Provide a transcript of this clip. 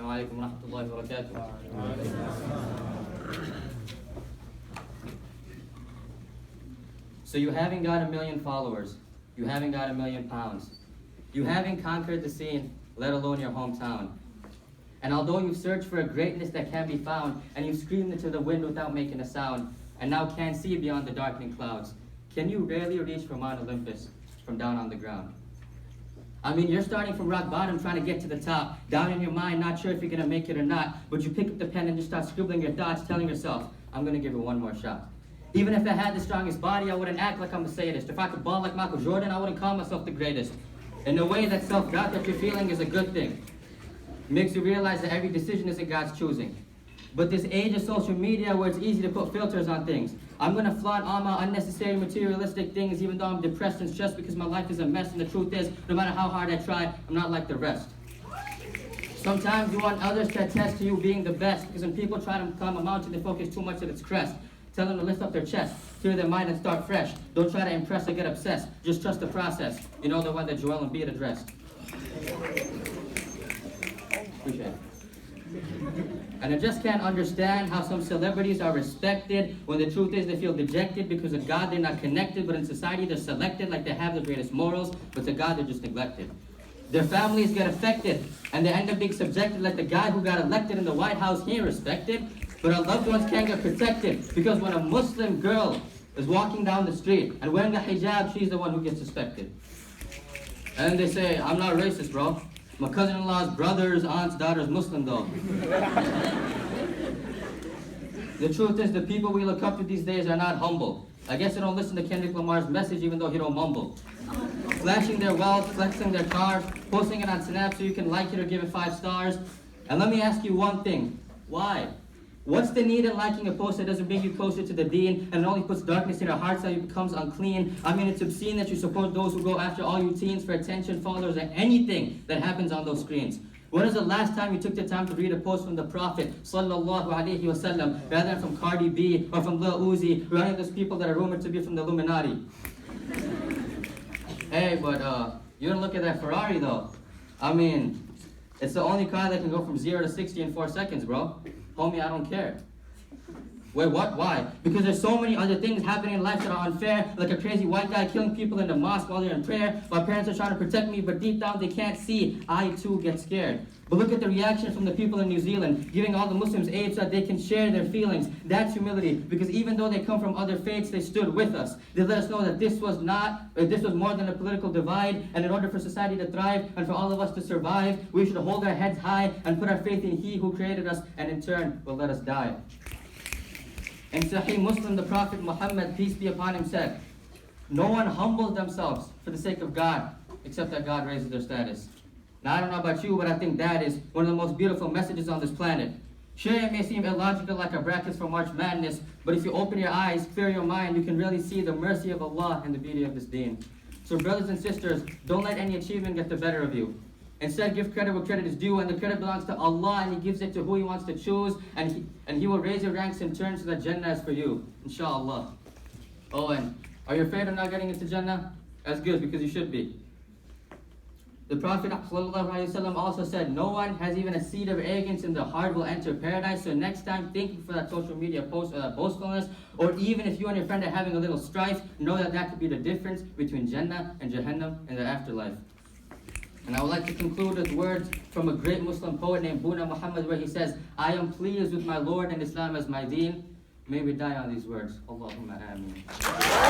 Assalamu alaikum wa rahmatullahi wa barakatuh. So you haven't got 1 million followers. You haven't got £1 million. You haven't conquered the scene, let alone your hometown. And although you've searched for a greatness that can't be found, and you've screamed into the wind without making a sound, and now can't see beyond the darkening clouds, can you barely reach for Mount Olympus from down on the ground? I mean, you're starting from rock bottom trying to get to the top, down in your mind, not sure if you're gonna make it or not, but you pick up the pen and just start scribbling your thoughts, telling yourself, I'm gonna give it one more shot. Even if I had the strongest body, I wouldn't act like I'm a sadist. If I could ball like Michael Jordan, I wouldn't call myself the greatest. In a way, that self-doubt that you're feeling is a good thing. It makes you realize that every decision isn't God's choosing. But this age of social media where it's easy to put filters on things, I'm gonna flaunt all my unnecessary materialistic things even though I'm depressed and stressed because my life is a mess, and the truth is, no matter how hard I try, I'm not like the rest. Sometimes you want others to attest to you being the best, because when people try to climb a mountain, they focus too much on its crest. Tell them to lift up their chest, clear their mind and start fresh. Don't try to impress or get obsessed, just trust the process. You know, the one that Joel Embiid addressed. Appreciate it. And I just can't understand how some celebrities are respected when the truth is they feel dejected because of God they're not connected, but in society they're selected like they have the greatest morals, but to God they're just neglected. Their families get affected and they end up being subjected like the guy who got elected in the White House, he ain't respected, but our loved ones can't get protected because when a Muslim girl is walking down the street and wearing a hijab, she's the one who gets suspected. And they say, I'm not racist, bro. My cousin-in-law's brother's aunt's daughter's Muslim though. The truth is the people we look up to these days are not humble. I guess they don't listen to Kendrick Lamar's message even though he don't mumble. Flashing their wealth, flexing their cars, posting it on Snap so you can like it or give it 5 stars. And let me ask you one thing. Why? What's the need in liking a post that doesn't bring you closer to the deen and it only puts darkness in your heart so it becomes unclean? I mean, it's obscene that you support those who go after all you teens for attention, followers, and anything that happens on those screens. When was the last time you took the time to read a post from the Prophet sallallahu alaihi wasallam rather than from Cardi B or from Lil Uzi or any of those people that are rumored to be from the Illuminati? Hey, but you didn't look at that Ferrari though. I mean, it's the only car that can go from 0 to 60 in 4 seconds, bro. Homie, I don't care. Wait, what? Why? Because there's so many other things happening in life that are unfair, like a crazy white guy killing people in the mosque while they're in prayer. My parents are trying to protect me, but deep down they can't see. I too get scared. But look at the reaction from the people in New Zealand, giving all the Muslims aid so that they can share their feelings. That's humility, because even though they come from other faiths, they stood with us. They let us know that this was more than a political divide, and in order for society to thrive and for all of us to survive, we should hold our heads high and put our faith in He who created us, and in turn will let us die. In Sahih Muslim, the Prophet Muhammad, peace be upon him, said, no one humbles themselves for the sake of God, except that God raises their status. Now, I don't know about you, but I think that is one of the most beautiful messages on this planet. Sure, it may seem illogical like our brackets for March Madness, but if you open your eyes, clear your mind, you can really see the mercy of Allah and the beauty of this deen. So brothers and sisters, don't let any achievement get the better of you. Instead, give credit where credit is due, and the credit belongs to Allah, and He gives it to who He wants to choose, and He will raise your ranks in turn so that Jannah is for you, inshallah. Oh, and are you afraid of not getting into Jannah? That's good, because you should be. The Prophet ﷺ also said, no one has even a seed of arrogance in their heart will enter paradise. So next time, thinking for that social media post or that boastfulness, or even if you and your friend are having a little strife, know that that could be the difference between Jannah and Jahannam in the afterlife. And I would like to conclude with words from a great Muslim poet named Buna Muhammad, where he says, I am pleased with my Lord and Islam as my deen. May we die on these words. Allahumma ameen.